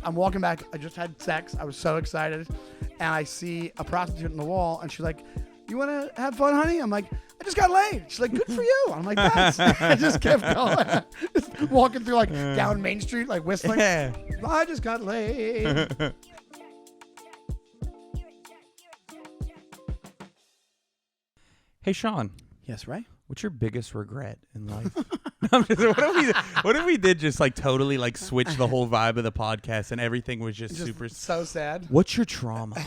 I'm walking back. I just had sex. I was so excited. And I see a prostitute in the wall. And she's like, you want to have fun, honey? I'm like, I just got laid. She's like, good for you. I'm like, thanks. I just kept going. Just walking through like down Main Street, like whistling. I just got laid. Hey, Sean. Yes, Ray? What's your biggest regret in life? What if we did just like totally like switch the whole vibe of the podcast and everything was just super so sad? What's your trauma?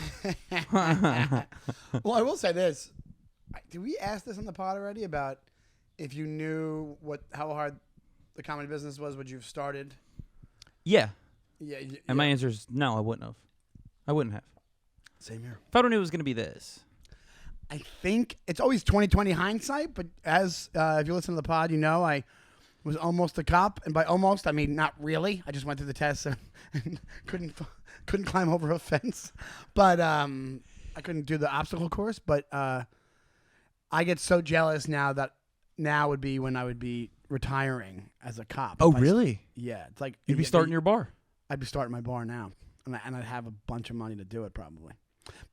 Well, I will say this. Did we ask this on the pod already about if you knew how hard the comedy business was, would you have started? Yeah. Yeah. And my answer is no, I wouldn't have. I wouldn't have. Same here. If I knew it was going to be this. I think it's always 20/20 hindsight, but as if you listen to the pod, you know I was almost a cop, and by almost I mean not really. I just went through the test and couldn't climb over a fence, but I couldn't do the obstacle course. But I get so jealous now that now would be when I would be retiring as a cop. Oh, really? Yeah, it's like You'd be starting your bar. I'd be starting my bar now, and I'd have a bunch of money to do it probably.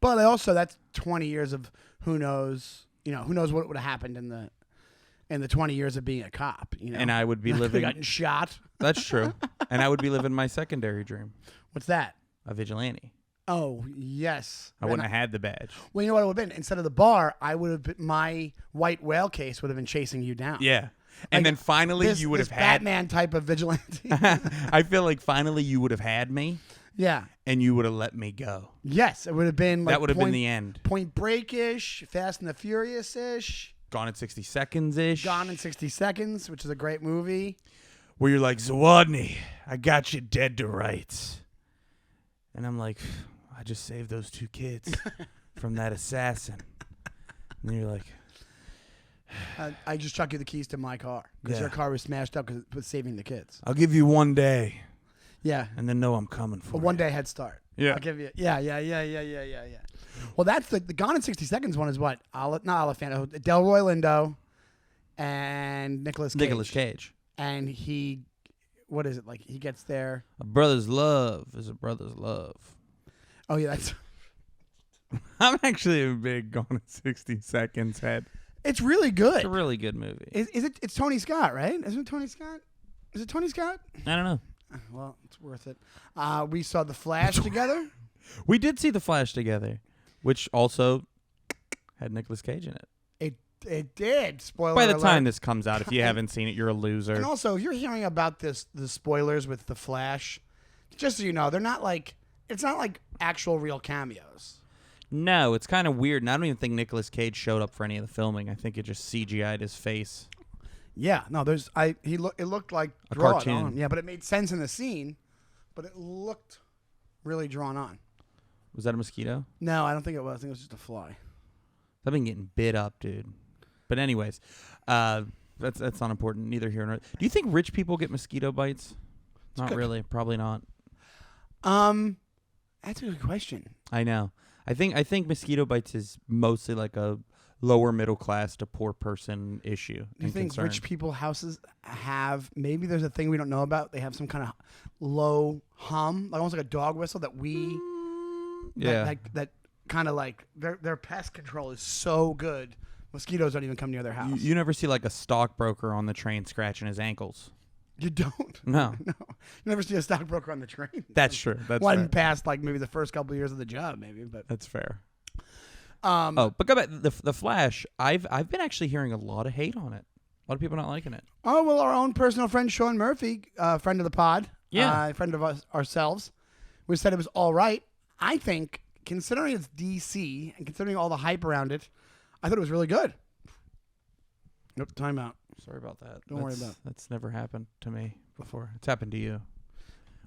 But also, that's 20 years of who knows what would have happened in the 20 years of being a cop. You know, And I would be living. gotten shot. That's true. And I would be living my secondary dream. What's that? A vigilante. Oh yes. I wouldn't have had the badge. Well, you know what it would have been? Instead of the bar, I would have been, my white whale case would have been chasing you down. Yeah. And then finally you would have had Batman type of vigilante. I feel like finally you would have had me. Yeah. And you would have let me go. Yes, it would have been like that would have been the end. Point Break-ish, Fast and the Furious-ish. Gone in 60 Seconds-ish. Gone in 60 Seconds, which is a great movie. Where you're like, Zawodni, I got you dead to rights. And I'm like, I just saved those 2 kids from that assassin. And you're like... I just chuck you the keys to my car because your car was smashed up because it was saving the kids. I'll give you one day. Yeah. And then know I'm coming for you. One day head start. Yeah. I'll give you. Yeah. Well, that's the Gone in 60 Seconds one is what? Not Olafant. Delroy Lindo and Nicolas Cage. And he, what is it? Like he gets there. A brother's love is a brother's love. Oh, yeah. That's. I'm actually a big Gone in 60 Seconds head. It's really good. It's a really good movie. Is it? It's Tony Scott, right? Isn't it Tony Scott? Is it Tony Scott? I don't know. Well, it's worth it. We saw The Flash together. We did see The Flash together, which also had Nicolas Cage in it. It did. Spoiler By the alert. time this comes out, if you haven't seen it, you're a loser. And also, if you're hearing about the spoilers with The Flash, just so you know, they're not like it's not like actual real cameos. No, it's kind of weird, and I don't even think Nicolas Cage showed up for any of the filming. I think it just CGI'd his face. Yeah, no, it looked like a drawn cartoon. on. Yeah, but it made sense in the scene, but it looked really drawn on. Was that a mosquito? No, I don't think it was. I think it was just a fly. I've been getting bit up, dude. But anyways, that's not important. Neither here nor there. Do you think rich people get mosquito bites? Not really. Probably not. That's a good question. I know. I think mosquito bites is mostly like a lower middle class to poor person issue. Do you think rich people houses have, maybe there's a thing we don't know about, they have some kind of low hum, like almost like a dog whistle that we, that kind of like, their pest control is so good, mosquitoes don't even come near their house. You never see like a stockbroker on the train scratching his ankles. You don't? No. No. You never see a stockbroker on the train. That's true. That's one fair. past like maybe the first couple of years of the job, maybe, but that's fair. But go back the Flash. I've been actually hearing a lot of hate on it. A lot of people not liking it. Oh well, our own personal friend Sean Murphy, friend of the pod, friend of us ourselves, we said it was all right. I think, considering it's DC and considering all the hype around it, I thought it was really good. Nope, timeout. Sorry about that. Don't worry about it. That's never happened to me before. It's happened to you.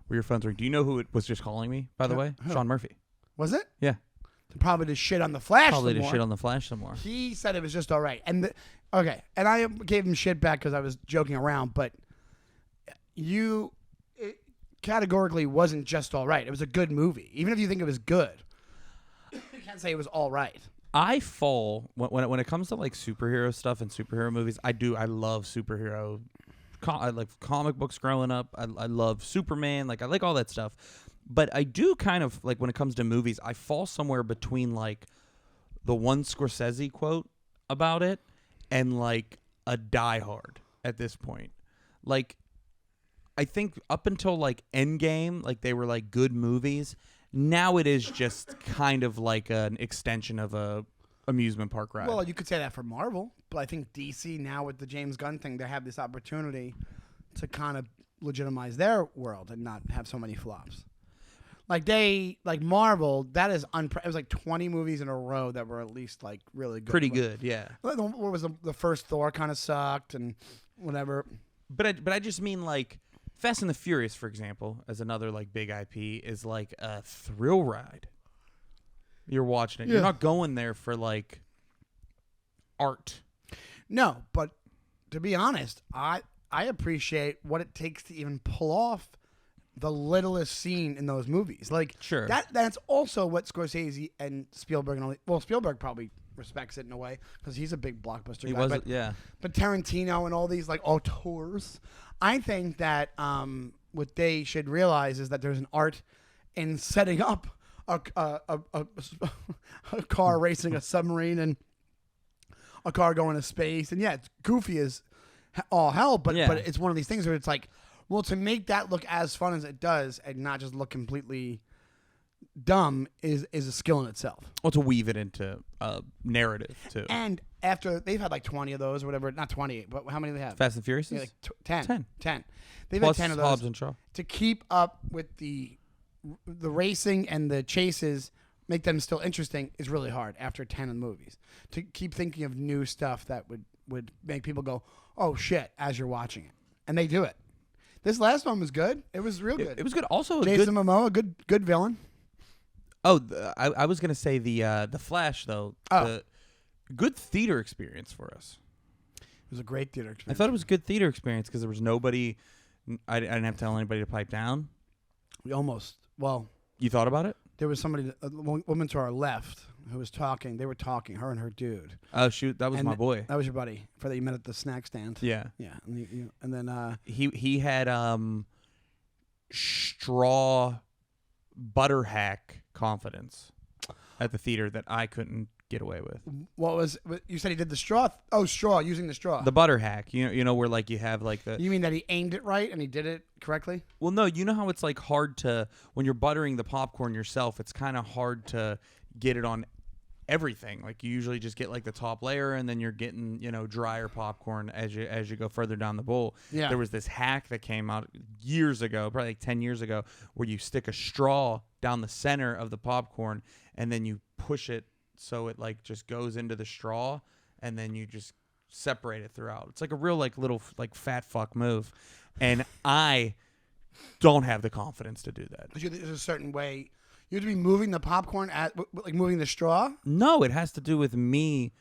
Where your phone's ringing. Do you know who it was just calling me, by the way? Who? Sean Murphy. Was it? Yeah. Probably to shit on the Flash Probably some to more. shit on the Flash some more. He said it was just all right. And I gave him shit back because I was joking around, but it categorically wasn't just all right. It was a good movie. Even if you think it was good, you can't say it was all right. I fall when it comes to like superhero stuff and superhero movies. I love superhero. I like comic books growing up. I love Superman. Like I like all that stuff. But I do kind of like when it comes to movies, I fall somewhere between like the one Scorsese quote about it and like a Die Hard at this point. Like, I think up until like Endgame, like they were like good movies. Now it is just kind of like an extension of a amusement park ride. Well, you could say that for Marvel, but I think DC now with the James Gunn thing, they have this opportunity to kind of legitimize their world and not have so many flops. Like Marvel, that is it was like 20 movies in a row that were at least like really good. Pretty good, yeah. What was the first Thor kind of sucked and whatever. But I just mean like Fast and the Furious, for example, as another like big IP, is like a thrill ride. You're watching it. Yeah. You're not going there for like art. No, but to be honest, I appreciate what it takes to even pull off the littlest scene in those movies. Like, Sure. That's also what Scorsese and Spielberg and all. Well, Spielberg probably respects it in a way because he's a big blockbuster He guy. was, but, yeah. But Tarantino and all these like auteurs, I think that what they should realize is that there's an art in setting up a car racing a submarine and a car going to space. And yeah, it's goofy as all hell, but it's one of these things where it's like, well, to make that look as fun as it does and not just look completely dumb is a skill in itself. Well, to weave it into a narrative too. And after they've had like 20 of those or whatever, not 20, but how many do they have? Fast and Furious? Yeah, like 10. 10. 10. They've Plus had 10 of those. Hobbs and Shaw. To keep up with the racing and the chases, make them still interesting is really hard after 10 of the movies. To keep thinking of new stuff that would make people go, oh shit, as you're watching it. And they do it. This last one was good. It was real good. It was good. Also, Jason Momoa, good villain. Oh, I was gonna say the Flash though. Oh. The good theater experience for us. It was a great theater I experience. thought it was a good theater experience because there was nobody. I didn't have to tell anybody to pipe down. We almost. Well, You thought about it? there was somebody, a woman to our left, who was talking. They were talking, her and her dude. Oh shoot, that was And my boy. That was your buddy that you met at the snack stand. Yeah, Yeah, and then he had straw butter hack confidence at the theater that I couldn't get away with. what you said he did the straw? Using the straw. The butter hack, you know where like you have like the. You mean that he aimed it right and he did it correctly? Well, no, you know how it's like hard to when you're buttering the popcorn yourself. It's kind of hard to get it on everything. Like you usually just get like the top layer, and then you're getting drier popcorn as you go further down the bowl. Yeah. There was this hack that came out years ago, probably like 10 years ago, where you stick a straw down the center of the popcorn, and then you push it so it like just goes into the straw, and then you just separate it throughout. It's like a real like little like fat fuck move, and I don't have the confidence to do that. Because there's a certain way you have to be moving the popcorn like moving the straw. No, it has to do with me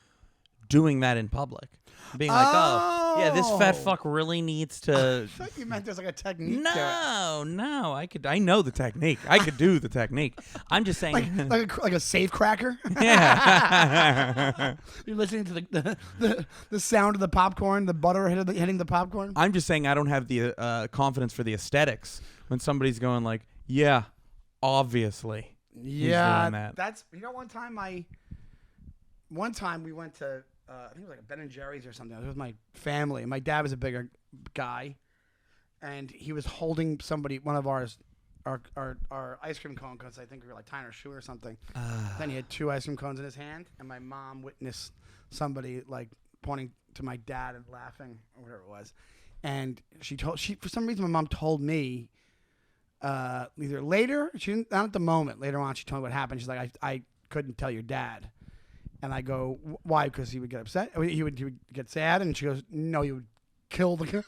doing that in public. Being like, oh, yeah, this fat fuck really needs to. I thought you meant there's like a technique. to No, I know the technique. I could do the technique. I'm just saying. it. like a safe cracker. Yeah. You're listening to the sound of the popcorn, the butter hitting the popcorn. I'm just saying I don't have the confidence for the aesthetics when somebody's going like, yeah, obviously. Yeah, doing that. that's one time we went to I think it was like a Ben and Jerry's or something. It was with my family. My dad was a bigger guy, and he was holding one of our ice cream cone because I think we were like tying our shoe or something. Then he had 2 ice cream cones in his hand, and my mom witnessed somebody like pointing to my dad and laughing or whatever it was. And for some reason my mom told me either later, she didn't, not at the moment. Later on, she told me what happened. She's like, I couldn't tell your dad. And I go, why? Because he would get upset. He would get sad. And she goes, no, you would kill the guy.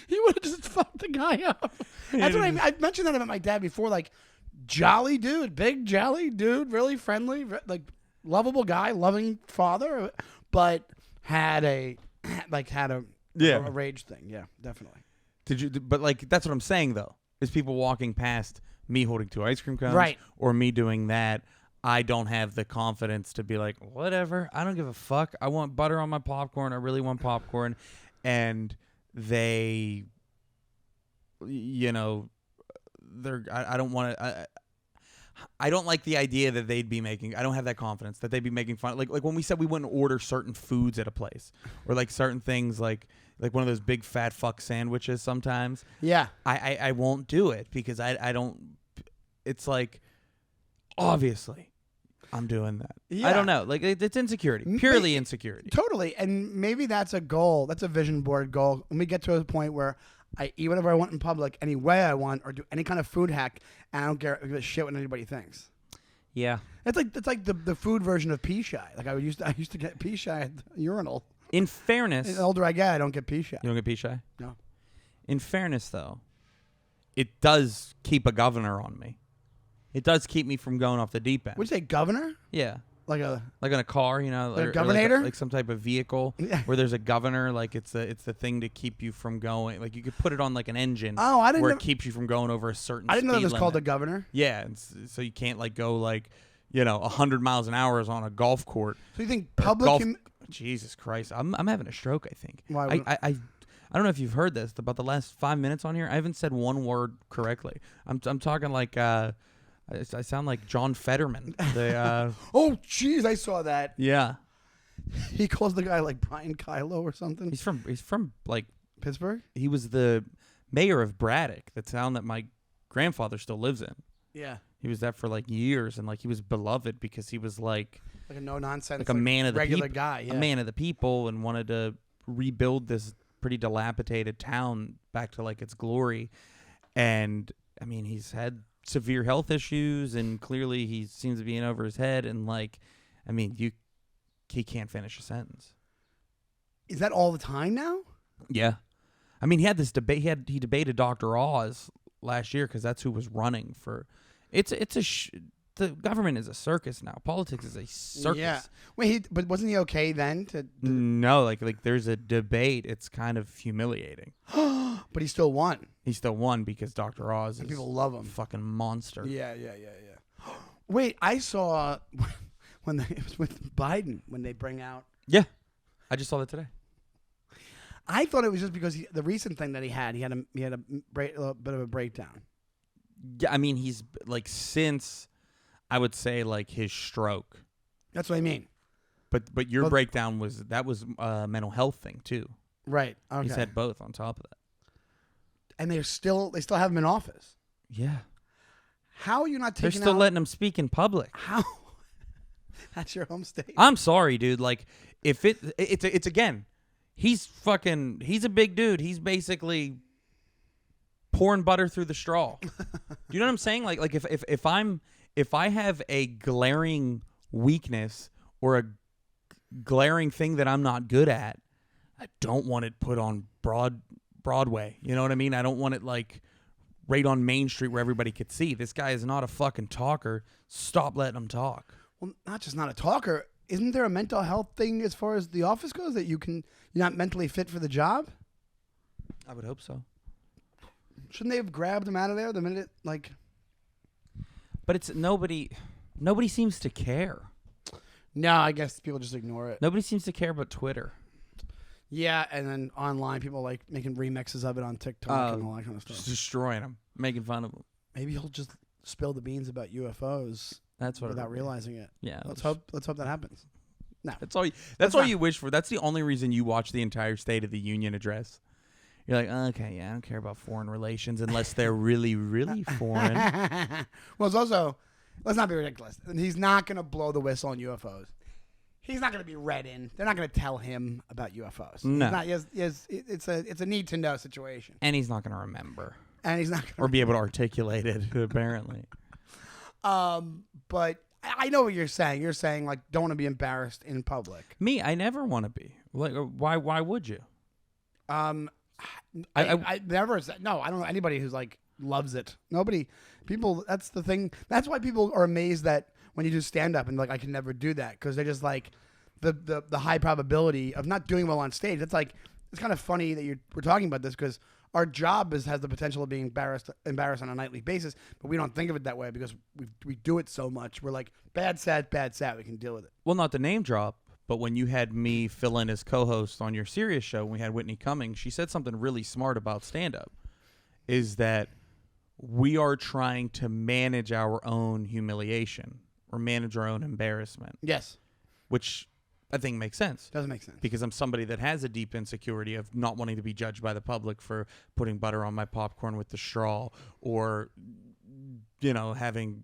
He would have just fucked the guy up. That's what I mentioned that about my dad before. Like, jolly dude, big jolly dude, really friendly, like lovable guy, loving father, but had a rage thing. Yeah, definitely. Did you? But like, that's what I'm saying though. Is people walking past me holding 2 ice cream cones, right, or me doing that? I don't have the confidence to be like, whatever. I don't give a fuck. I want butter on my popcorn. I really want popcorn, and they you know, I don't want to. I don't like the idea that they'd be making. I don't have that confidence that they'd be making fun. Like when we said we wouldn't order certain foods at a place, or like certain things like one of those big fat fuck sandwiches. Sometimes, Yeah. I won't do it because I don't. It's like, obviously, I'm doing that. Yeah. I don't know. Like it's insecurity, purely insecurity. Totally. And maybe that's a goal. That's a vision board goal. When we get to a point where I eat whatever I want in public, any way I want, or do any kind of food hack, and I don't give a shit what anybody thinks. Yeah. It's like the food version of pee shy. Like I used to get pee shy at the urinal. In fairness, The older I get, I don't get pee shy. you don't get pee shy. No. In fairness, though, it does keep a governor on me. It does keep me from going off the deep end. Would you say governor? Yeah. Like a Like in a car, you know, Like a or governator? like some type of vehicle Yeah. where there's a governor. Like it's the thing to keep you from going. Like you could put it on like an engine. Oh, I didn't where know- it keeps you from going over a certain. I didn't know that speed was called a limit. governor. Yeah, and so you can't like go like, 100 miles an hour on a golf court. So you think Or public? golf- Jesus Christ, I'm having a stroke. I think. Why would- I don't know if you've heard this about the last 5 minutes on here. I haven't said one word correctly. I'm talking like I sound like John Fetterman. Oh, jeez, I saw that. Yeah, He calls the guy like Brian Kylo or something. he's from like Pittsburgh. he was the mayor of Braddock, the town that my grandfather still lives in. Yeah. He was that for like years, and like he was beloved because he was like Like a no nonsense. a man of the regular people, guy. Yeah. a man of the people, and wanted to rebuild this pretty dilapidated town back to like its glory. And I mean, he's had severe health issues, and clearly he seems to be in over his head. And like, I mean, he can't finish a sentence. Is that all the time now? Yeah, I mean, he had this debate. He debated Dr. Oz last year because that's who was running for. The government is a circus now. Politics is a circus. Yeah. Wait, but wasn't he okay then? No, like there's a debate. It's kind of humiliating. But he still won. He still won because Dr. Oz And is people love a him. fucking monster. Yeah. Wait, I saw when it was with Biden when they bring out. Yeah. I just saw that today. I thought it was just because the recent thing that he had a little bit of a breakdown. Yeah, I mean, he's like since I would say like his stroke. That's what I mean. But your breakdown was a mental health thing too. Right. Okay. He's had both on top of that. And they still have him in office. Yeah. How are you not They're taking still out? letting him speak in public. How? That's your home state. I'm sorry, dude. Like if it's again, he's a big dude. He's basically pouring butter through the straw. Do you know what I'm saying? Like if I have a glaring weakness or a glaring thing that I'm not good at, I don't want it put on Broadway. You know what I mean? I don't want it like right on Main Street where everybody could see. This guy is not a fucking talker. Stop letting him talk. Well, not just not a talker. Isn't there a mental health thing as far as the office goes that you're not mentally fit for the job? I would hope so. Shouldn't they have grabbed him out of there the minute like? But it's nobody seems to care. No, I guess people just ignore it. Nobody seems to care but Twitter. Yeah, and then online people like making remixes of it on TikTok and all that kind of Just stuff. destroying them, making fun of them. Maybe he'll just spill the beans about UFOs That's what without it'll be. realizing it. Yeah, Let's hope that happens. No. That's all. That's Let's all not- you wish for. That's the only reason you watch the entire State of the Union address. You're like, okay, yeah, I don't care about foreign relations unless they're really, really foreign. Well, it's also, let's not be ridiculous. He's not going to blow the whistle on UFOs. He's not going to be read in. They're not going to tell him about UFOs. No. It's a need to know situation, And he's not going to remember and he's not or going be able to articulate it. Apparently, to. But I know what you're saying. You're saying like don't want to be embarrassed in public. me, I never want to be. Like, why? Why would you? I never said no. I don't know anybody who's like loves it. Nobody. People. That's the thing. That's why people are amazed that when you do stand up and like I can never do that because they're just like the high probability of not doing well on stage. It's like it's kind of funny that we're talking about this because our job has the potential of being embarrassed on a nightly basis, but we don't think of it that way because we do it so much. We're like bad sad. We can deal with it. Well, not the name drop, but when you had me fill in as co-host on your Sirius show, when we had Whitney Cummings, she said something really smart about stand-up. is that we are trying to manage our own humiliation or manage our own embarrassment, Yes. which I think makes sense. Doesn't make sense. Because I'm somebody that has a deep insecurity of not wanting to be judged by the public for putting butter on my popcorn with the straw, or, having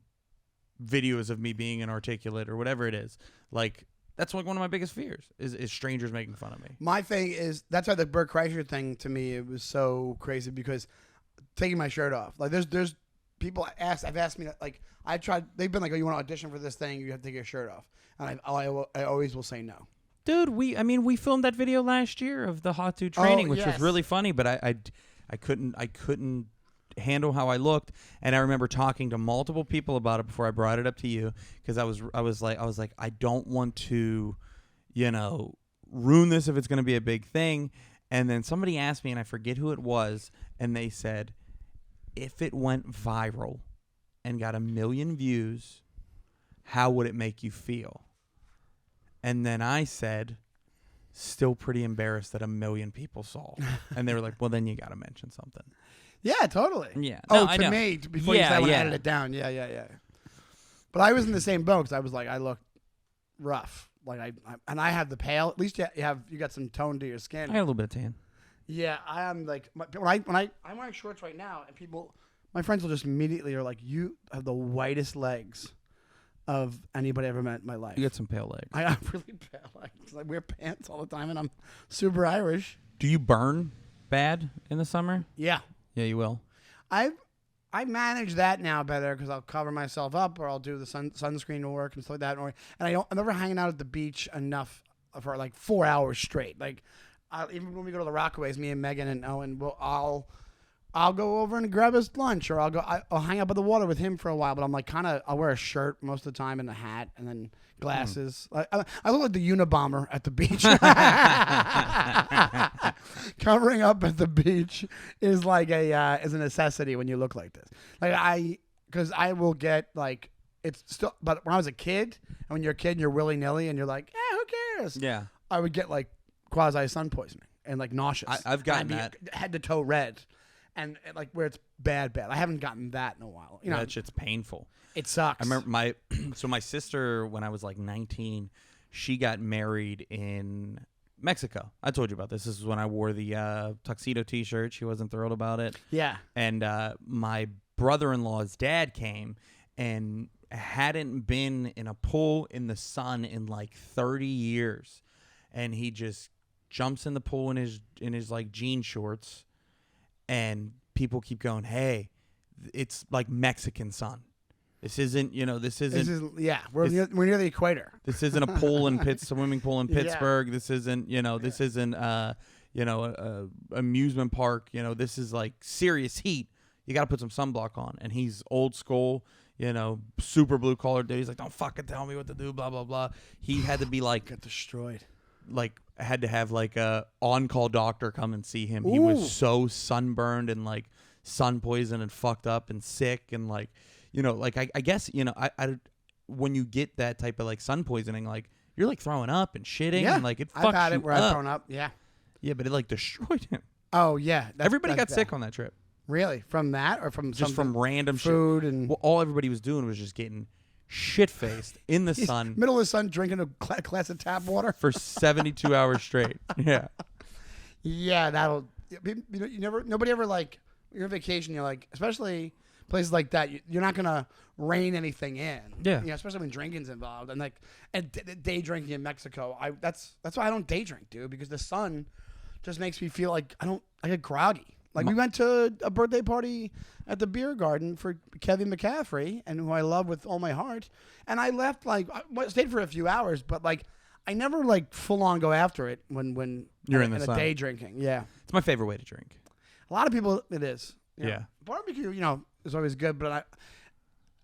videos of me being inarticulate or whatever it is. Like, that's like one of my biggest fears is strangers making fun of me. My thing is, that's why the Bert Kreischer thing, to me, it was so crazy, because taking my shirt off, like there's people have asked me, like, they've been like, oh, you want to audition for this thing, you have to take your shirt off, and I always will say no. Dude, we filmed that video last year of the hot dude training, which was really funny, but I couldn't handle how I looked, and I remember talking to multiple people about it before I brought it up to you, because I was like I don't want to, ruin this if it's going to be a big thing. And then somebody asked me, and I forget who it was, and they said, if it went viral and got 1 million views, how would it make you feel? And then I said, still pretty embarrassed that 1 million people saw. And they were like, well, then you got to mention something. Yeah, totally. Yeah. Oh, No, I to know. me, before you said I want to edit it down. Yeah. But I was in the same boat, because I was like, I look rough. Like I have the pale. At least you got some tone to your skin. I got a little bit of tan. Yeah, I am like, I'm wearing shorts right now, and my friends will just immediately are like, you have the whitest legs of anybody I ever met in my life. You got some pale legs. I have really pale legs. I wear pants all the time, and I'm super Irish. Do you burn bad in the summer? Yeah. Yeah, you will. I manage that now better, because I'll cover myself up, or I'll do the sunscreen work and stuff like that. And I'm never hanging out at the beach enough for like 4 hours straight. Like, even when we go to the Rockaways, me and Megan and Owen, I'll go over and grab his lunch, or I'll hang out by the water with him for a while. But I'm like, I'll wear a shirt most of the time and a hat, and then glasses. I look like the Unabomber at the beach. Covering up at the beach is like is a necessity when you look like this. Like because I will get like, it's still. But when I was a kid, and when you're a kid and you're willy nilly and you're like, who cares? Yeah. I would get like quasi sun poisoning and like nauseous. I've gotten and I'd be head to toe red, and like where it's bad. I haven't gotten that in a while. That shit's painful. It sucks. I remember my sister, when I was like 19, she got married in Mexico. I told you about this. This is when I wore the tuxedo T-shirt. She wasn't thrilled about it. Yeah. And my brother-in-law's dad came and hadn't been in a pool in the sun in like 30 years, and he just jumps in the pool in his like jean shorts, and people keep going, "Hey, it's like Mexican sun. This isn't, we're near the equator. This isn't a pool in swimming pool in Yeah. Pittsburgh. This isn't, this isn't, a amusement park. This is like serious heat. You got to put some sunblock on." And he's old school, super blue collar dude. He's like, "Don't fucking tell me what to do, blah, blah, blah." He had to be like, Got destroyed. like, had to have like a on-call doctor come and see him. He was so sunburned and like sun poisoned and fucked up and sick, and like, I guess, I when you get that type of like sun poisoning, like you're like throwing up and shitting, and like it fucks I've had you it where up. I've thrown up. Yeah. Yeah, but it like destroyed him. Oh yeah. Everybody got that's sick bad. on that trip. Really? From that, or from Just from random food shit. and Well, all everybody was doing was just getting shit-faced in the sun middle of the sun, drinking a glass of tap water for 72 hours straight. Yeah. Yeah, that'll. Nobody ever like, you're on vacation. You're like, especially places like that. You're not gonna rein anything in. Yeah. Especially when drinking's involved, and like, and day drinking in Mexico. That's why I don't day drink, dude, because the sun just makes me feel like I get groggy. Like we went to a birthday party at the beer garden for Kevin McCaffrey, and who I love with all my heart. And I left I stayed for a few hours, but like I never like full on go after it when You're in the sun. a day drinking. Yeah, It's my favorite way to drink. a lot of people it is. Yeah. Barbecue, is always good, but at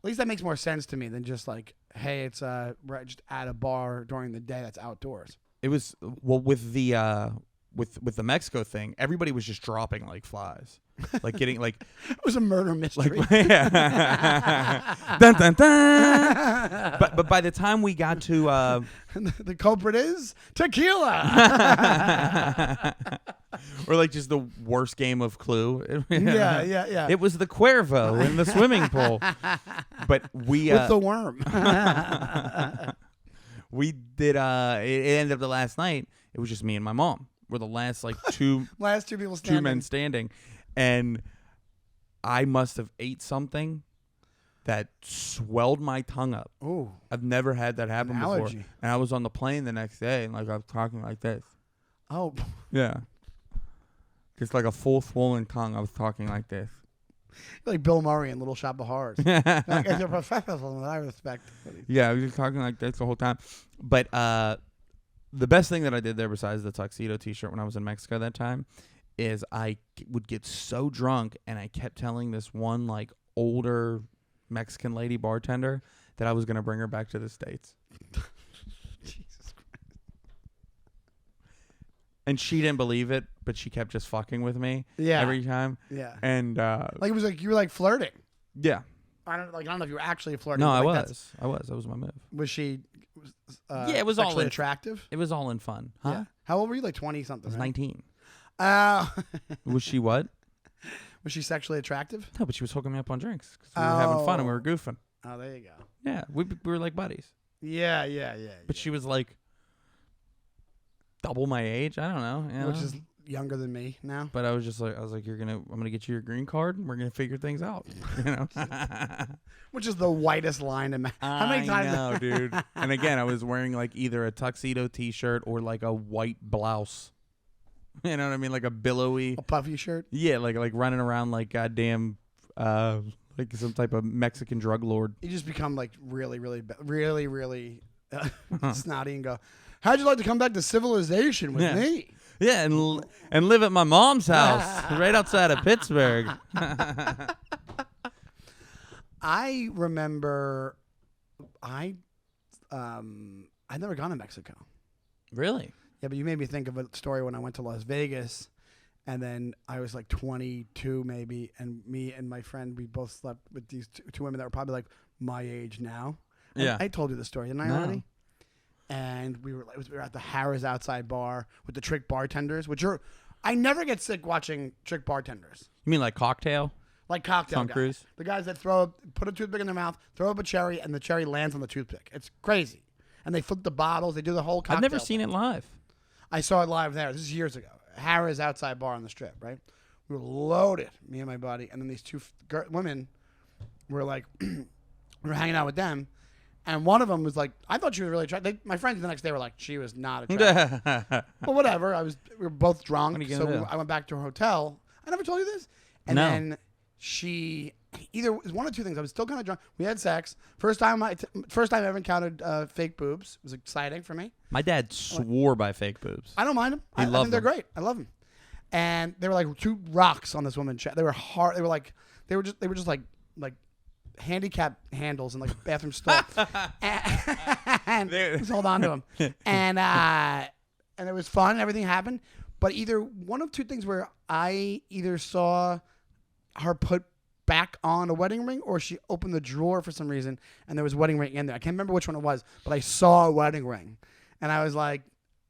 least that makes more sense to me than just like, hey, it's we're just at a bar during the day that's outdoors. It was with the with the Mexico thing, everybody was just dropping like flies, like getting like It was a murder mystery. yeah. Dun, dun, dun. But by the time we got to The culprit is tequila. or like just the worst game of Clue. Yeah. It was the Cuervo in the swimming pool. But we With the worm. we did it ended up the last night. It was just me and my mom. We're the last like Last two people standing. two men standing. And I must have ate something that swelled my tongue up. Ooh. I've never had that happen before. Allergy. And I was on the plane the next day and like I was talking like this. Oh. Yeah. Just like a full swollen tongue. I was talking like this. Like Bill Murray in Little Shop of Horrors. Like, it's a professional that I respect. Yeah, I was just talking like this the whole time. But the best thing that I did there besides the tuxedo t-shirt when I was in Mexico that time is I would get so drunk and I kept telling this one like older Mexican lady bartender that I was going to bring her back to the States. Jesus Christ. And she didn't believe it, but she kept just fucking with me every time. Yeah. And Like it was like you were like flirting. yeah. I don't know if you were actually flirting. No, but, I like, was. That was my move. Was she? Yeah, it was all sexually in- attractive. It was all in fun. Huh? Yeah. How old were you? Like 20 something. I was right? 19. Uh, Was she what? was she sexually attractive? No, but she was hooking me up on drinks because we were having fun and we were goofing. Oh, there you go. Yeah, we were like buddies. Yeah. But she was like double my age. I don't know. You know? Which is younger than me now. But I was like, I'm gonna get you your green card and we're gonna figure things out. You know. Which is the whitest line in how many times? I know, dude. And again, I was wearing like either a tuxedo T-shirt or like a white blouse. You know what I mean? Like a billowy. A puffy shirt. Yeah, like running around like goddamn, like some type of Mexican drug lord. You just become like really snotty and go, how'd you like to come back to civilization with me? Yeah, and live at my mom's house right outside of Pittsburgh. I remember I'd never gone to Mexico. Really? Yeah, but you made me think of a story when I went to Las Vegas, and then I was like 22 maybe, and me and my friend, we both slept with these two women that were probably like my age now. And Yeah. I told you the story, didn't I already? And we were at the Harrah's outside bar with the trick bartenders, I never get sick watching trick bartenders. You mean like cocktail? Like cocktail Tom guys. Cruise? The guys that put a toothpick in their mouth, throw up a cherry, and the cherry lands on the toothpick. It's crazy. And they flip the bottles. They do the whole cocktail I've never thing. seen it live. I saw it live there. This is years ago. Harrah's outside bar on the Strip, right? We were loaded, me and my buddy. And then these two women were like, we were hanging out with them. And one of them was like, I thought she was really attractive. My friends the next day were like, she was not attractive. But whatever. We were both drunk. What are you So gonna do? I went back to her hotel. I never told you this. And No. then she, either it was one of two things. I was still kind of drunk. We had sex. First time I ever encountered fake boobs. It was exciting for me. My dad swore by fake boobs. I don't mind them. I loved think they're them. great. I love them. And they were like two rocks on this woman's chest. They were hard. They were just like handicap handles in like a bathroom stall. and just hold on to them. And it was fun. And everything happened. But either one of two things where I either saw her put back on a wedding ring, or she opened the drawer for some reason and there was a wedding ring in there. I can't remember which one it was, but I saw a wedding ring, and I was like,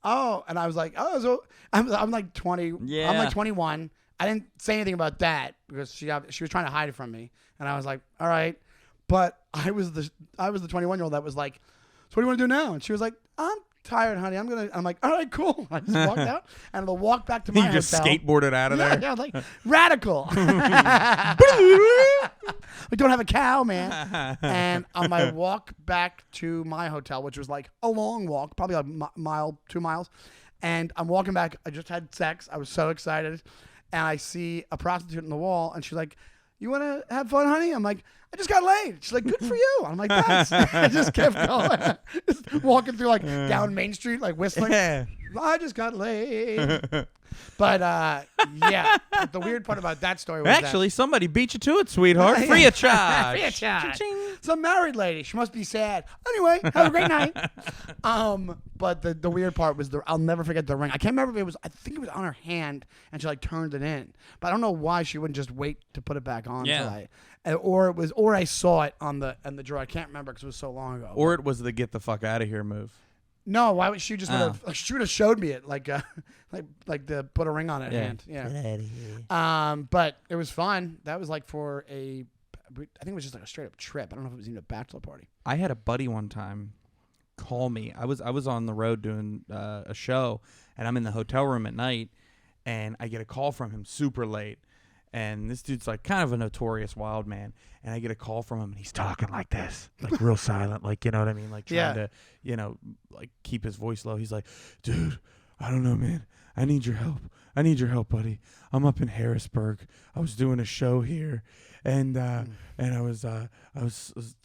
oh, so I'm like 20. Yeah. I'm like 21. I didn't say anything about that because she was trying to hide it from me, and I was like, all right, but I was the 21-year-old that was like, so what do you want to do now? And she was like, I'm tired, honey. I'm like, all right, cool. I just walked out, and I'll walk back to my You just hotel. skateboarded out of there. Yeah, like radical. We don't have a cow, man. And on my walk back to my hotel, which was like a long walk, probably a mile, 2 miles, and I'm walking back. I just had sex. I was so excited, and I see a prostitute in the wall, and she's like, you want to have fun, honey? I'm like, I just got laid. She's like, good for you. I'm like, thanks. I just kept going. Just walking through like down Main Street, like whistling. I just got laid. But yeah, the weird part about that story was Actually, somebody beat you to it, sweetheart. Free of charge. Free of charge. Ching-ching. It's a married lady. She must be sad. Anyway, have a great night. But the weird part was I'll never forget the ring. I can't remember if it was. I think it was on her hand, and she like turned it in. But I don't know why she wouldn't just wait to put it back on. Yeah. Or I saw it on the drawer. I can't remember because it was so long ago. Or it was the get the fuck out of here move. No, why would she just she would have showed me it like the put a ring on it hand. Yeah. Get out of here. But it was fun. That was like for I think it was just like a straight up trip. I don't know if it was even a bachelor party. I had a buddy one time call me. I was on the road doing a show, and I'm in the hotel room at night, and I get a call from him super late. And this dude's like kind of a notorious wild man. And I get a call from him, and he's talking like this, like real silent, like, you know what I mean? Like trying to, you know, like keep his voice low. He's like, dude, I don't know, man. I need your help. I need your help, buddy. I'm up in Harrisburg. I was doing a show here, and I was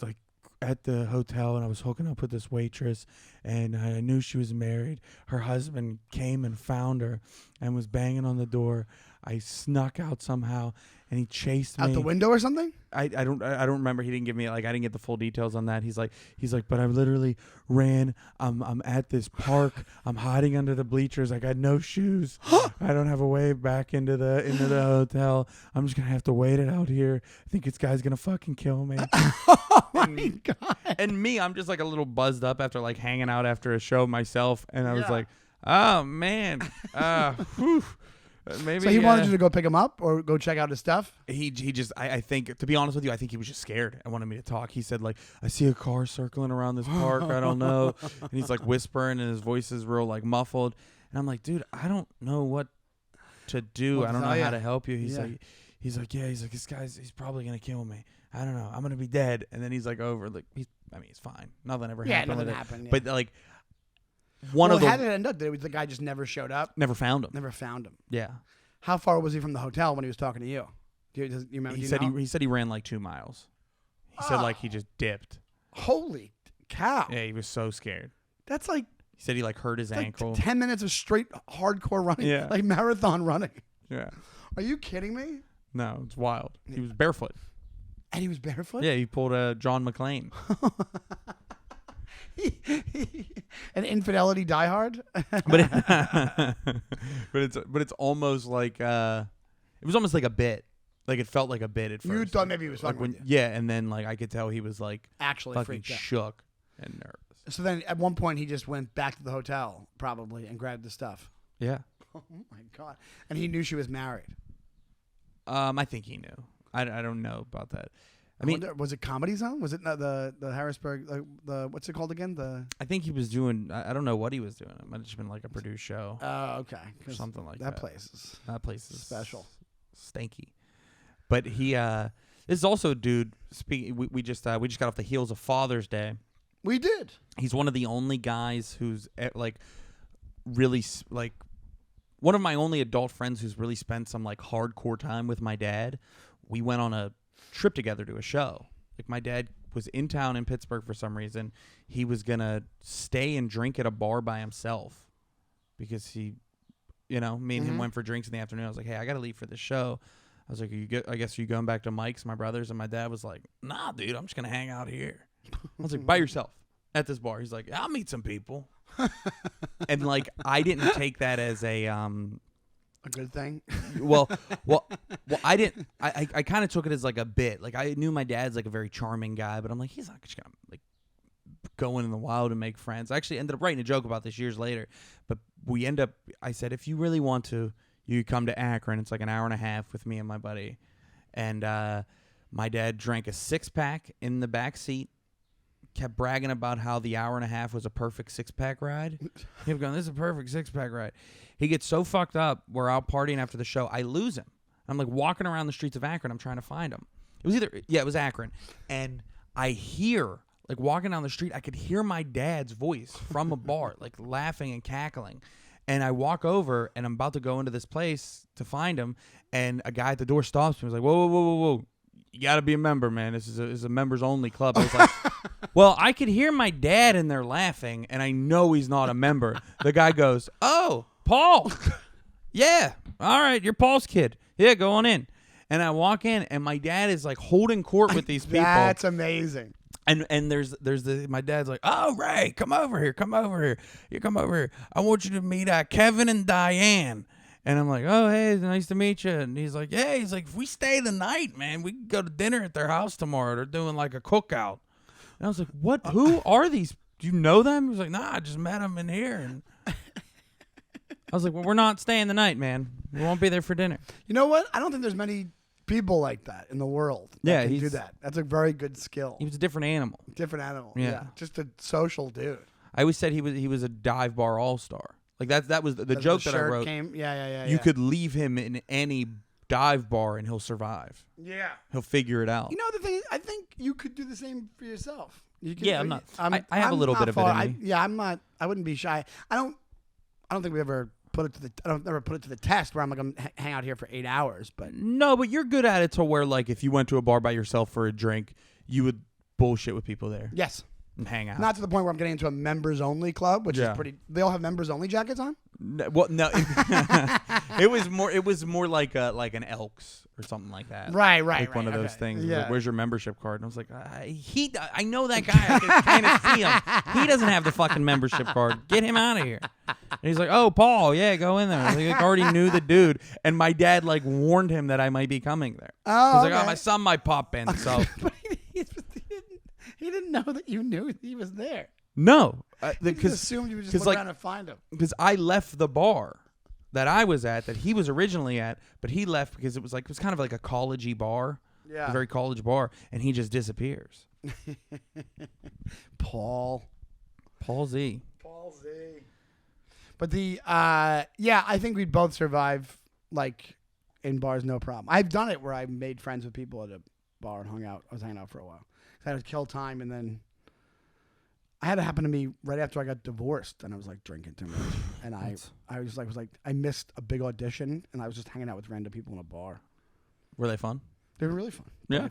like at the hotel, and I was hooking up with this waitress, and I knew she was married. Her husband came and found her and was banging on the door. I snuck out somehow, and he chased me out the window or something. I don't remember. He didn't give me I didn't get the full details on that. He's like, but I literally ran. I'm at this park. I'm hiding under the bleachers. I got no shoes. I don't have a way back into the hotel. I'm just gonna have to wait it out here. I think this guy's gonna fucking kill me. Oh my God. And me, I'm just like a little buzzed up after like hanging out after a show myself, and I was like, oh man, whew. Maybe. So he wanted you to go pick him up or go check out his stuff? He just I think, to be honest with you, I think he was just scared and wanted me to talk. He said, like, I see a car circling around this park. I don't know. And he's like whispering, and his voice is real like muffled. And I'm like, dude, I don't know what to do. I don't know how to help you. He's like, this guy's, he's probably gonna kill me. I don't know. I'm gonna be dead. And then he's like over. Like, he's fine. Nothing ever happened. Nothing happened. Yeah. But like. How did it end up? The guy just never showed up? Never found him. Never found him. Yeah. How far was he from the hotel when he was talking to you? Do you remember? He said he ran like 2 miles. He said like he just dipped. Holy cow. Yeah, he was so scared. That's like... He said he like hurt his ankle. 10 minutes of straight hardcore running. Yeah. Like marathon running. Yeah. Are you kidding me? No, it's wild. He was barefoot. And he was barefoot? Yeah, he pulled a John McClane. An infidelity diehard. but it's almost like it was almost like a bit. Like it felt like a bit at first. You thought maybe he was fucking with you. Yeah, and then like I could tell he was like actually fucking freaked out. shook and nervous. So then at one point he just went back to the hotel probably and grabbed the stuff. Yeah. Oh my God. And he knew she was married. I think he knew. I don't know about that. I mean, was it Comedy Zone? Was it the Harrisburg? The what's it called again? I think he was doing. I don't know what he was doing. It might have just been like a produced show. Oh, okay. Or something like that. That place is special, stanky. But he this is also a dude. We just got off the heels of Father's Day. We did. He's one of the only guys who's like really like one of my only adult friends who's really spent some like hardcore time with my dad. We went on a trip together to a show. Like my dad was in town in Pittsburgh for some reason. He was gonna stay and drink at a bar by himself because he, me and him went for drinks in the afternoon. I was like, hey, I gotta leave for the show. I was like, I guess are you going back to Mike's, my brother's? And my dad was like, nah, dude, I'm just gonna hang out here. I was like, by yourself at this bar? He's like, I'll meet some people. And like I didn't take that as a good thing. well, I didn't. I kind of took it as like a bit. Like I knew my dad's like a very charming guy, but I'm like, he's not just gonna like go in the wild and make friends. I actually ended up writing a joke about this years later, but I said, if you really want to, you come to Akron. It's like an hour and a half with me and my buddy, and my dad drank a 6-pack in the back seat. Kept bragging about how the hour and a half was a perfect 6-pack ride. He kept going, this is a perfect 6-pack ride. He gets so fucked up, we're out partying after the show, I lose him. I'm like walking around the streets of Akron, I'm trying to find him. It was Akron. And I hear, like walking down the street, I could hear my dad's voice from a bar, like laughing and cackling. And I walk over, and I'm about to go into this place to find him, and a guy at the door stops me. He's like, whoa. You got to be a member, man. This is a members-only club. I was like, well, I could hear my dad in there laughing, and I know he's not a member. The guy goes, oh, Paul. Yeah. All right, you're Paul's kid. Yeah, go on in. And I walk in, and my dad is like holding court with these people. That's amazing. And there's my dad's like, oh Ray, come over here. You come over here. I want you to meet Kevin and Diane. And I'm like, oh hey, nice to meet you. And he's like, yeah. He's like, if we stay the night, man, we can go to dinner at their house tomorrow. They're doing like a cookout. And I was like, what? Who are these? Do you know them? He was like, nah, I just met them in here. And I was like, well, we're not staying the night, man. We won't be there for dinner. You know what? I don't think there's many people like that in the world. That can do that. That's a very good skill. He was a different animal. Different animal. Yeah. Yeah. Just a social dude. I always said he was a dive bar all-star. Like that was the joke that I wrote. You could leave him in any dive bar and he'll survive. Yeah. He'll figure it out. You know the thing, I think you could do the same for yourself. You can, yeah, I'm not. I have a little bit of it in me. I'm not. I wouldn't be shy. I don't think we ever put it to the. I don't ever put it to the test where I'm like, I'm hang out here for 8 hours. But no, but you're good at it to where like if you went to a bar by yourself for a drink, you would bullshit with people there. Yes. And hang out. Not to the point where I'm getting into a members only club, which is pretty. They all have members only jackets on. No, well, no. It was more like an Elks or something like that. Right. Like one of those things. Yeah. Like, where's your membership card? And I was like, I know that guy. I can kind of see him. He doesn't have the fucking membership card. Get him out of here. And he's like, oh, Paul, yeah, go in there. Like, I already knew the dude. And my dad like warned him that I might be coming there. Oh, he's like, oh, my son might pop in. So but he didn't know that you knew he was there. no, He just assumed you would just look around and find him. Because I left the bar that I was at, that he was originally at, but he left because it was kind of like a collegey bar, a very college bar, and he just disappears. Paul Z. But I think we'd both survive like in bars, no problem. I've done it where I made friends with people at a bar and hung out. I was hanging out for a while. I had to kill time, and then I had it happen to me right after I got divorced, and I was like drinking too much, and I was like I missed a big audition, and I was just hanging out with random people in a bar. Were they fun? They were really fun. Yeah.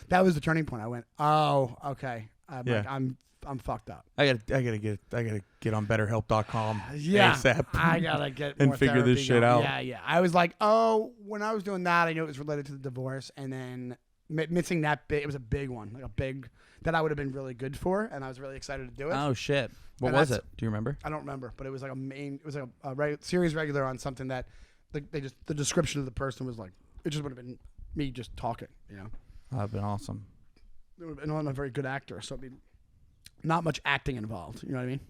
That was the turning point. I went, oh, okay. Like, I'm fucked up. I gotta get on BetterHelp.com. Yeah, ASAP. I gotta get and more figure this shit out. Yeah. I was like, oh, when I was doing that, I knew it was related to the divorce, and then missing that bit. It was a big one, like a big that I would have been really good for, and I was really excited to do it. Oh shit! What was it? Do you remember? I don't remember, but it was like it was like a series regular on something that the description of the person was like, it just would have been me just talking, you know. That'd been awesome. And I'm a very good actor, so it'd be not much acting involved. You know what I mean?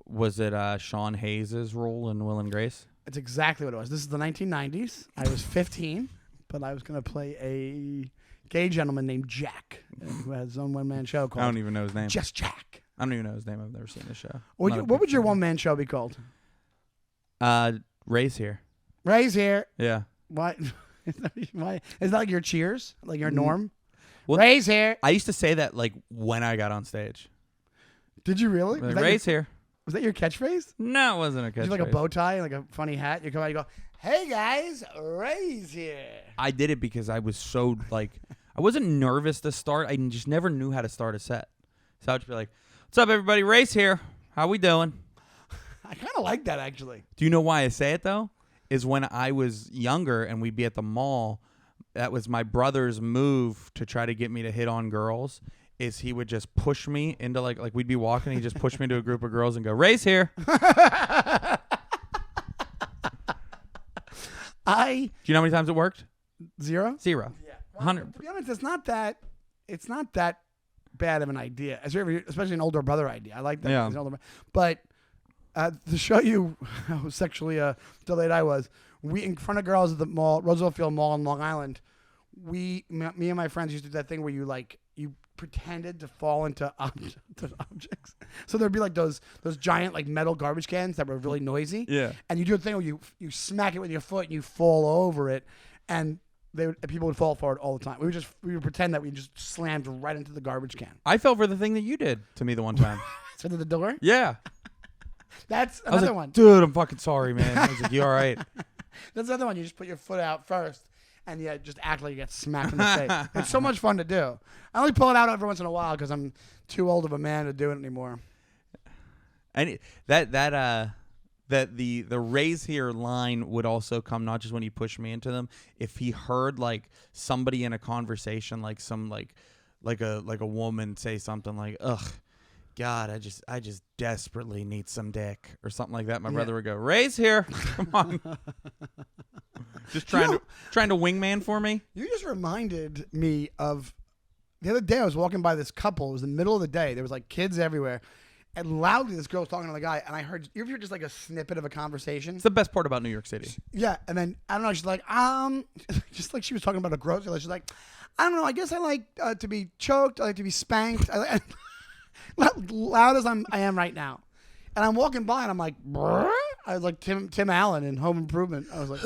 Was it Sean Hayes' role in Will and Grace? It's exactly what it was. This is the 1990s. I was 15, but I was going to play a gay gentleman named Jack, who has his own one-man show called... I don't even know his name. Just Jack. I don't even know his name. I've never seen the show. What would your one-man show be called? Ray's Here. Ray's Here. Yeah. What? Why? Is that like your cheers? Like your norm? Well, Ray's Here. I used to say that like when I got on stage. Did you really? Like, Ray's Here. Was that your catchphrase? No, it wasn't a catchphrase. Did you like a bow tie and like a funny hat? You come out, you go, "Hey guys, Ray's here." I did it because I was so like I wasn't nervous to start. I just never knew how to start a set. So I would just be like, "What's up, everybody? Ray's here. How we doing?" I kind of like that actually. Do you know why I say it though? Is when I was younger and we'd be at the mall. That was my brother's move to try to get me to hit on girls. Is he would just push me into like we'd be walking, he'd just push me into a group of girls and go, "Ray's here." Do you know how many times it worked? Zero. Yeah. 100. To be honest, it's not that bad of an idea, especially an older brother idea. I like that. Yeah. But to show you how sexually delayed I was, we in front of girls at the mall, Roosevelt Field Mall in Long Island, me and my friends used to do that thing where you pretended to fall into objects. So there'd be like those giant like metal garbage cans that were really noisy. Yeah. And you do a thing where you smack it with your foot and you fall over it, and people would fall for it all the time. We would pretend that we just slammed right into the garbage can. I fell for the thing that you did to me the one time. So to the door? Yeah. That's I was another like, one. Dude, I'm fucking sorry, man. I was like, "You all right?" That's another one. You just put your foot out first, and you just act like you get smacked in the face. It's so much fun to do. I only pull it out every once in a while because I'm too old of a man to do it anymore. And the "Ray's here" line would also come not just when you push me into them. If he heard like somebody in a conversation, like some like like a woman say something like, "Ugh, God, I just desperately need some dick," or something like that. My brother would go, "Ray's here, come on." Just trying to wingman for me. You just reminded me of the other day. I was walking by this couple. It was the middle of the day. There was like kids everywhere, and loudly this girl was talking to the guy. And I heard, you ever hear just like a snippet of a conversation? It's the best part about New York City. Yeah, and then I don't know. She's like, just like she was talking about a grocery list. She's like, I don't know. I guess I like to be choked. I like to be spanked. Loud as I am right now. And I'm walking by and I'm like, brr? I was like Tim Allen in Home Improvement. I was like,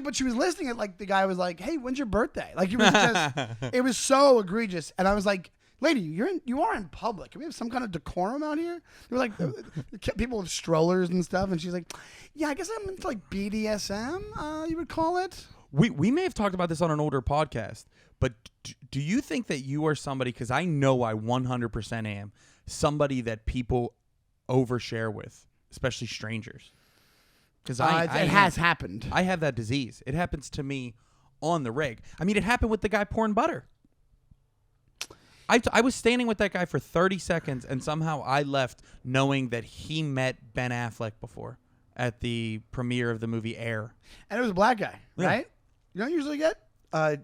but she was listening. Like the guy was like, "Hey, when's your birthday?" Like it was just, it was so egregious. And I was like, "Lady, you are in public. Can we have some kind of decorum out here?" There were like people with strollers and stuff. And she's like, "Yeah, I guess I'm into like BDSM. You would call it." We may have talked about this on an older podcast, but do you think that you are somebody? Because I know I 100% am somebody that people overshare with, especially strangers. Because it has happened. I have that disease. It happens to me on the rig. I mean, it happened with the guy pouring butter. I was standing with that guy for 30 seconds, and somehow I left knowing that he met Ben Affleck before at the premiere of the movie Air. And it was a black guy, Yeah. right? You don't usually get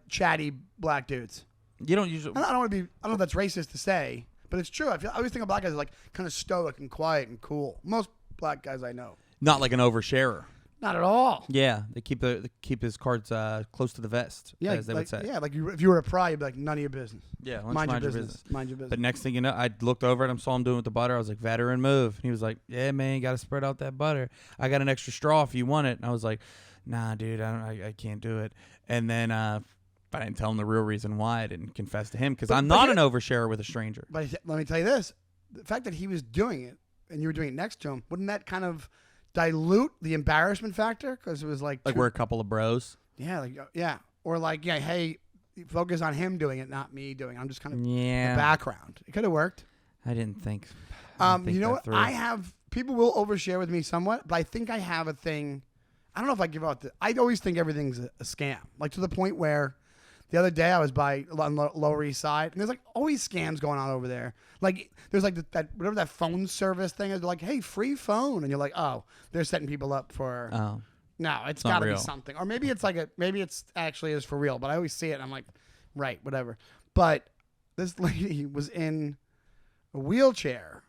chatty black dudes. You don't usually. I don't want to be. I don't know if that's racist to say, but it's true. I always think of black guys as like kind of stoic and quiet and cool. Most black guys I know. Not like an oversharer. Not at all. Yeah, they keep his cards close to the vest, Yeah, as they would say. Yeah, like if you were a pry, you'd be like, none of your business. Yeah, mind your business. Mind your business. But next thing you know, I looked over at him, saw him doing it with the butter. I was like, veteran move. He was like, yeah, man, you got to spread out that butter. I got an extra straw if you want it. And I was like, nah, dude, I can't do it. And then I didn't tell him the real reason why. I didn't confess to him because I'm not an oversharer with a stranger. But let me tell you this. The fact that he was doing it and you were doing it next to him, wouldn't that kind of dilute the embarrassment factor? Because it was like we're a couple of bros. Yeah, or like, yeah, hey, focus on him doing it, not me doing it. I'm just kind of the background. It could have worked. I didn't think. You know what? I have people will overshare with me somewhat, but I think I have a thing. I don't know if I give out. I always think everything's a scam, like to the point where the other day I was on Lower East Side, and there's like always scams going on over there. Like there's like that whatever that phone service thing is, like, hey, free phone, and you're like, oh, they're setting people up for. Oh. No, it's got to be something, or maybe it's maybe it's actually is for real. But I always see it, and I'm like, right, whatever. But this lady was in a wheelchair.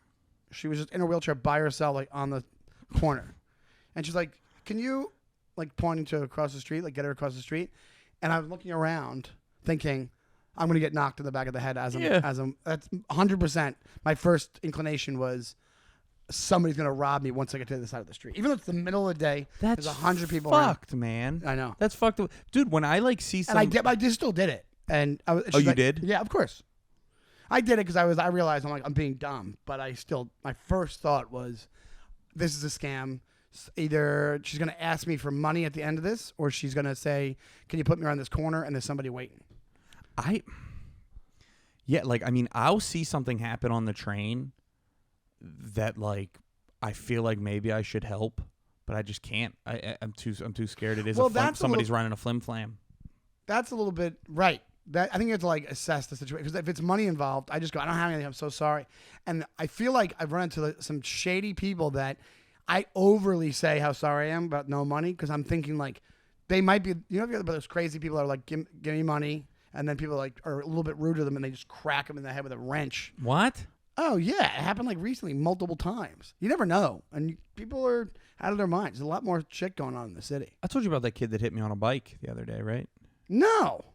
She was just in a wheelchair by herself, like on the corner, and she's like, "Can you?" Like pointing to across the street, like get her across the street. And I'm looking around thinking, I'm going to get knocked in the back of the head that's 100%. My first inclination was somebody's going to rob me once I get to the side of the street. Even though it's the middle of the day, there's 100 people fucked, around. Man. I know. That's fucked. Dude, when I like see some... And I still did it. And you did? Yeah, of course. I did it because I realized I'm being dumb. But my first thought was, this is a scam. Either she's going to ask me for money at the end of this, or she's going to say, can you put me around this corner and there's somebody waiting. I'll see something happen on the train that like I feel like maybe I should help, but I just can't. I'm too scared. It is somebody's running a flim flam. That's a little bit right. That I think you have to like assess the situation, because if it's money involved, I just go, I don't have anything. I'm so sorry. And I feel like I've run into some shady people that I overly say how sorry I am about no money, because I'm thinking like they might be, those crazy people that are like, give me money, and then people like are a little bit rude to them and they just crack them in the head with a wrench. What? Oh yeah, it happened like recently, multiple times. You never know, and people are out of their minds. There's a lot more shit going on in the city. I told you about that kid that hit me on a bike the other day, right? No,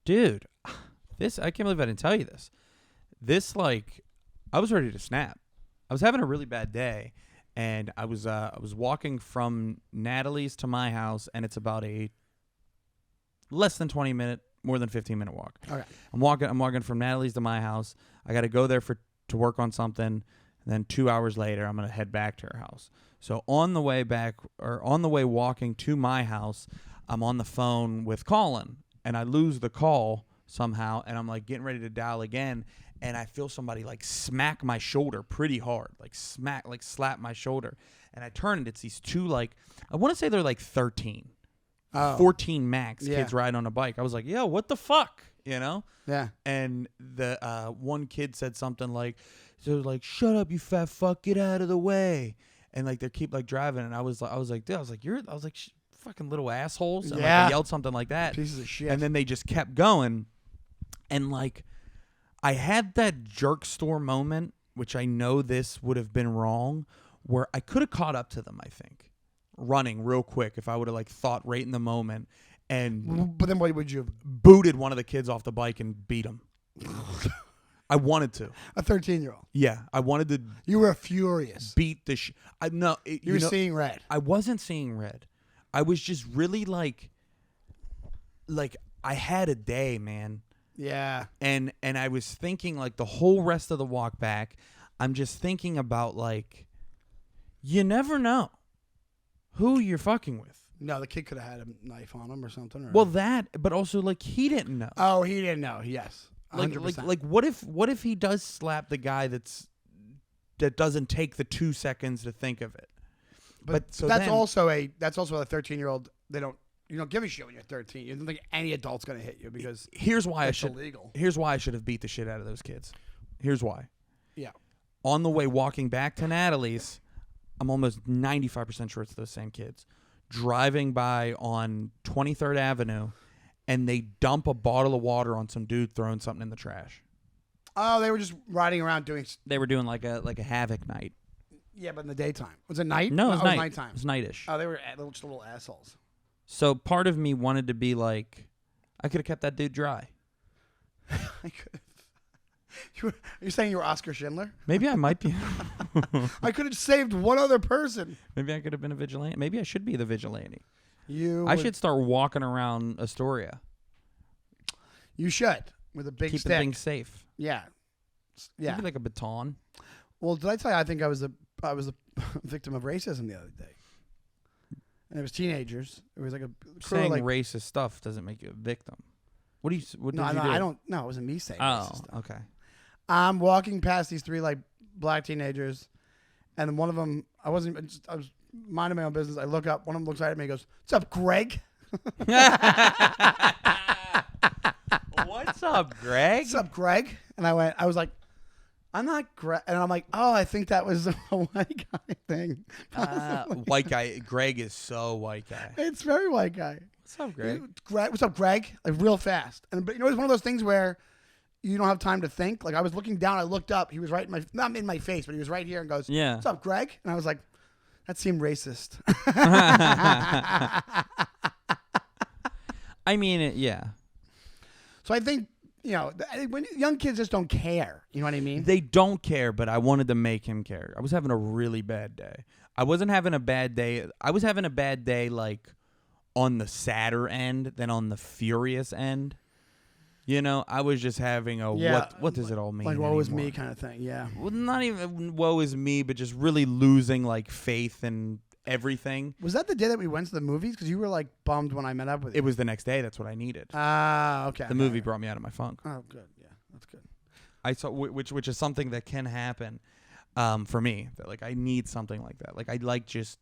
dude, I can't believe I didn't tell you this. I was ready to snap. I was having a really bad day. And I was walking from Natalie's to my house, and it's about a less than 20 minute, more than 15-minute walk. Okay. I'm walking from Natalie's to my house. I got to go there to work on something, and then 2 hours later, I'm gonna head back to her house. So on the way walking to my house, I'm on the phone with Colin, and I lose the call somehow, and I'm like getting ready to dial again. And I feel somebody like smack my shoulder pretty hard, slap my shoulder. And I turn, and it's these two, like, I want to say they're like 13. Oh. 14 max Yeah. kids riding on a bike. I was like, yo, what the fuck? You know? Yeah. And the one kid said something like, shut up, you fat fuck, get out of the way. And like they keep like driving, and I was like, fucking little assholes. And like Yeah. I yelled something like that. Pieces of shit. And then they just kept going. And like I had that jerk store moment, which I know this would have been wrong, where I could have caught up to them, I think. Running real quick if I would have like thought right in the moment and But then what would you have? booted one of the kids off the bike and beat him. I wanted to. A 13-year-old. Yeah, I wanted to You were furious. beat the You were seeing red. I wasn't seeing red. I was just really like I had a day, man. Yeah. And I was thinking like the whole rest of the walk back, I'm just thinking about like you never know who you're fucking with. No, the kid could have had a knife on him or something. Or... Well, that, but also like he didn't know. Oh, he didn't know. Yes. 100%. Like what if he does slap the guy that doesn't take the 2 seconds to think of it? But so that's then, also a 13-year-old. You don't give a shit when you're 13. You don't think any adult's gonna hit you because here's why it's illegal. Here's why I should have beat the shit out of those kids. Here's why. Yeah. On the way walking back to Natalie's, I'm almost 95% sure it's those same kids driving by on 23rd Avenue, and they dump a bottle of water on some dude throwing something in the trash. Oh, they were just riding around doing. They were doing like a havoc night. Yeah, but in the daytime. Was it night? No, it was night. nighttime. It was nightish. Oh, they were just little assholes. So part of me wanted to be like, I could have kept that dude dry. I could. You're saying you were Oscar Schindler? Maybe I might be. I could have saved one other person. Maybe I could have been a vigilante. Maybe I should be the vigilante. I should start walking around Astoria. You should with a big Keep stick. things safe. Yeah. Yeah. Maybe like a baton. Well, did I tell you I think I was a victim of racism the other day? And it was teenagers. It was like a crew Saying like racist stuff doesn't make you a victim. What did you do? I don't. No, it wasn't me saying racist stuff. Okay. I'm walking past these three like black teenagers, and one of them, I was minding my own business. I look up. One of them looks right at me and goes, "What's up, Greg?" What's up, Greg? What's up, Greg? And I was like, I'm not Greg. And I'm like, oh, I think that was a white guy thing. White guy. Greg is so white guy. It's very white guy. What's up, Greg? What's up, Greg? Like real fast. But it's one of those things where you don't have time to think. Like I was looking down, I looked up. He was right in my, not in my face, but he was right here and goes, yeah. What's up, Greg? And I was like, that seemed racist. I mean, yeah. So I think, when young kids just don't care. You know what I mean? They don't care, but I wanted to make him care. I was having a really bad day. I wasn't having a bad day. I was having a bad day, like, on the sadder end than on the furious end. I was just having a, what does it all mean Like, woe anymore? is me kind of thing, yeah. Well, not even woe is me, but just really losing, like, faith in everything. Was that the day that we went to the movies? Because you were, like, bummed when I met up with you. It was the next day. That's what I needed. Ah, okay. The movie brought me out of my funk. Oh, good. Yeah, that's good. I saw, which is something that can happen for me. That, like, I need something like that. Like, I like just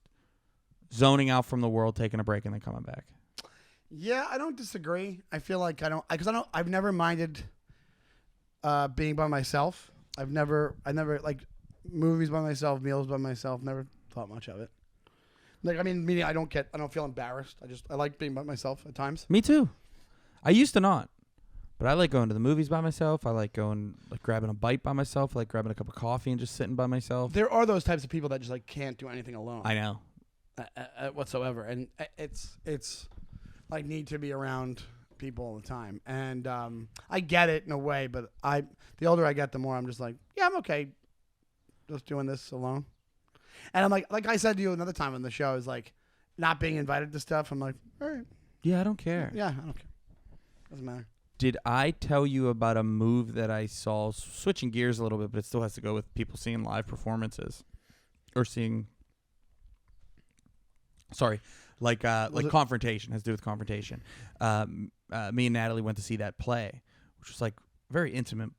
zoning out from the world, taking a break, and then coming back. Yeah, I don't disagree. I feel like I've never minded being by myself. I never like movies by myself, meals by myself. Never thought much of it. Like, I mean, meaning I don't feel embarrassed. I like being by myself at times. Me too. I used to not, but I like going to the movies by myself. I like grabbing a bite by myself. I like grabbing a cup of coffee and just sitting by myself. There are those types of people that just like can't do anything alone. I know. Whatsoever, and it's like need to be around people all the time. And I get it in a way, but the older I get, the more I'm just like, yeah, I'm okay just doing this alone. And I'm like I said to you another time on the show, is like not being invited to stuff. I'm like, all right. Yeah, I don't care. Yeah, I don't care. Doesn't matter. Did I tell you about a move that I saw? Switching gears a little bit, but it still has to go with people seeing live performances or seeing. Sorry, like Confrontation has to do with Confrontation. Me and Natalie went to see that play, which was like a very intimate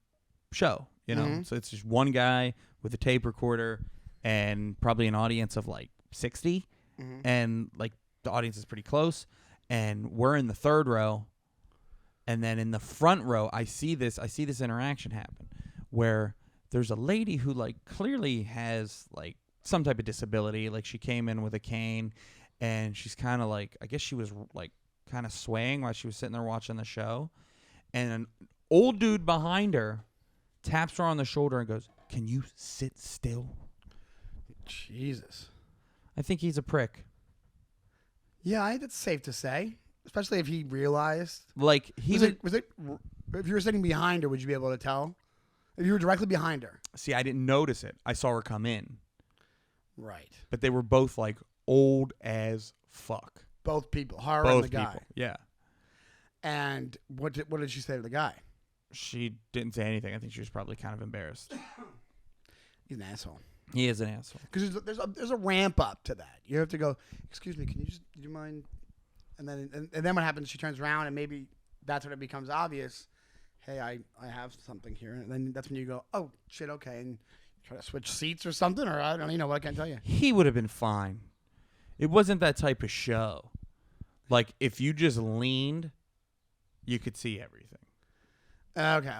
show, Mm-hmm. So it's just one guy with a tape recorder and probably an audience of like 60, Mm-hmm. and like the audience is pretty close, and we're in the third row, and then in the front row, I see this interaction happen where there's a lady who like clearly has like some type of disability. Like she came in with a cane, and she's kind of like, I guess she was like kind of swaying while she was sitting there watching the show, and an old dude behind her taps her on the shoulder and goes, "Can you sit still?" Jesus. I think he's a prick. Yeah, I think that's safe to say, especially if he realized. Like Was it if you were sitting behind her, would you be able to tell? If you were directly behind her. See, I didn't notice it. I saw her come in. Right. But they were both like old as fuck. Both people, her Both and the guy. people. Yeah. And what did she say to the guy? She didn't say anything. I think she was probably kind of embarrassed. He's an asshole. He is an asshole. Because there's a ramp up to that. You have to go, excuse me, do you mind? And then what happens? She turns around, and maybe that's when it becomes obvious. Hey, I have something here. And then that's when you go, oh, shit, okay. And try to switch seats or something, or I don't even know what I can tell you. He would have been fine. It wasn't that type of show. Like, if you just leaned, you could see everything. Okay.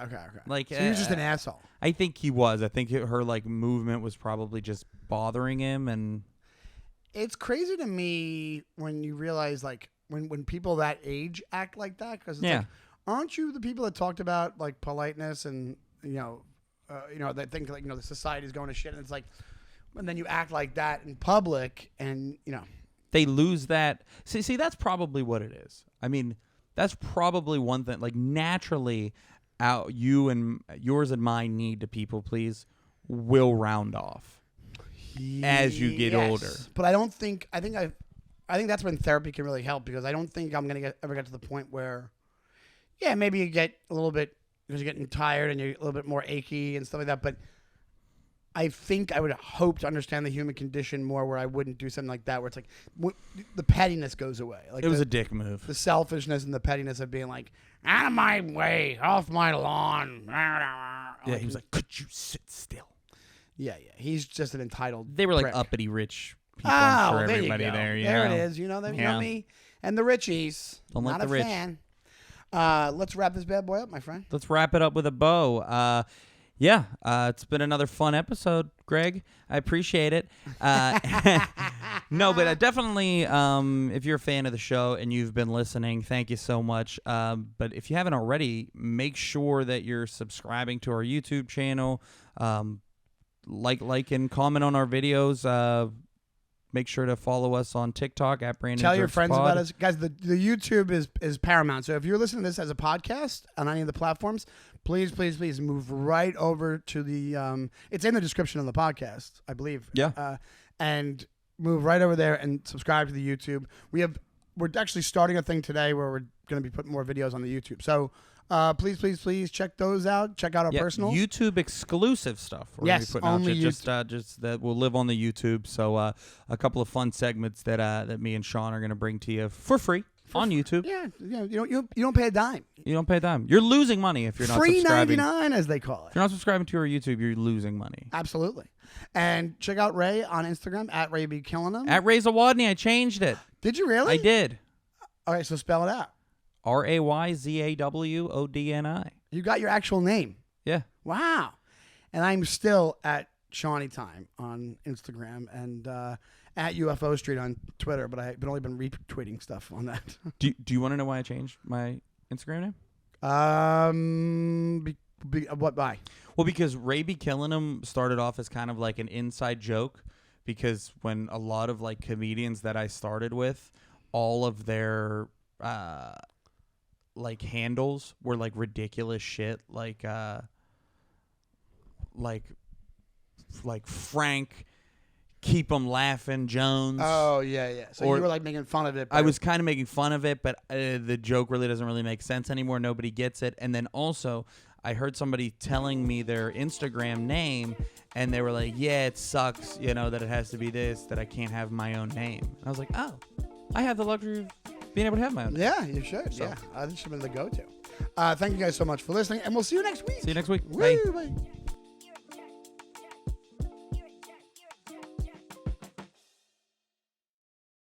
Like, so he was just an asshole. I think he was. I think her like movement was probably just bothering him, and it's crazy to me when you realize like when people that age act like that, because it's like, aren't you the people that talked about like politeness and that think like the society is going to shit, and it's like, and then you act like that in public, and they lose that. See, that's probably what it is. I mean, that's probably one thing. Like naturally, yours and my need to people please will round off as you get older. But I don't think I think that's when therapy can really help, because I don't think I'm gonna ever get to the point where, maybe you get a little bit because you're getting tired and you're a little bit more achy and stuff like that. But I think I would hope to understand the human condition more, where I wouldn't do something like that, where it's like the pettiness goes away. Like it was a dick move. The selfishness and the pettiness of being like, out of my way, off my lawn. Yeah, he was like, could you sit still? Yeah. He's just an entitled They were like prick. uppity rich people. I'm sure there everybody you go. there. There it is. You know me and the Richies. Don't Not like the a rich. fan. Let's wrap this bad boy up, my friend. Let's wrap it up with a bow. It's been another fun episode, Greg. I appreciate it. No, but definitely, if you're a fan of the show and you've been listening, thank you so much. But if you haven't already, make sure that you're subscribing to our YouTube channel. Like and comment on our videos. Make sure to follow us on TikTok at Brandon. Tell your Jerks friends Pod. about us. Guys, the YouTube is paramount. So if you're listening to this as a podcast on any of the platforms, please move right over to the it's in the description of the podcast, I believe. Yeah. And move right over there and subscribe to the YouTube. We're actually starting a thing today where we're going to be putting more videos on the YouTube. So please check those out. Check out our personals. YouTube exclusive stuff. We're gonna be putting only out just that will live on the YouTube. So a couple of fun segments that me and Sean are going to bring to you for free on YouTube. Yeah. You don't pay a dime. You don't pay a dime. You're losing money if you're not Free subscribing. $3.99, as they call it. If you're not subscribing to our YouTube, you're losing money. Absolutely. And check out Ray on Instagram at Ray B Killing Them. At Ray Zawodni, I changed it. Did you really? I did. All right, so spell it out. RayZawodni. You got your actual name. Yeah. Wow. And I'm still at Shawnee Time on Instagram and at UFO Street on Twitter, but I've only been retweeting stuff on that. Do you want to know why I changed my Instagram name? What by? Well, because Ray B Killing 'Em started off as kind of like an inside joke, because when a lot of like comedians that I started with, all of their like handles were like ridiculous shit, like Frank Keep 'Em Laughing Jones. Oh yeah. So you were like making fun of it. I was kind of making fun of it, but the joke really doesn't really make sense anymore. Nobody gets it. And then also, I heard somebody telling me their Instagram name, and they were like, "Yeah, it sucks, that it has to be this, that I can't have my own name." And I was like, "Oh, I have the luxury of being able to have my own." Yeah, you should. So. Yeah, this should have been the go-to. Thank you guys so much for listening, and we'll see you next week. See you next week. Woo, Bye. bye.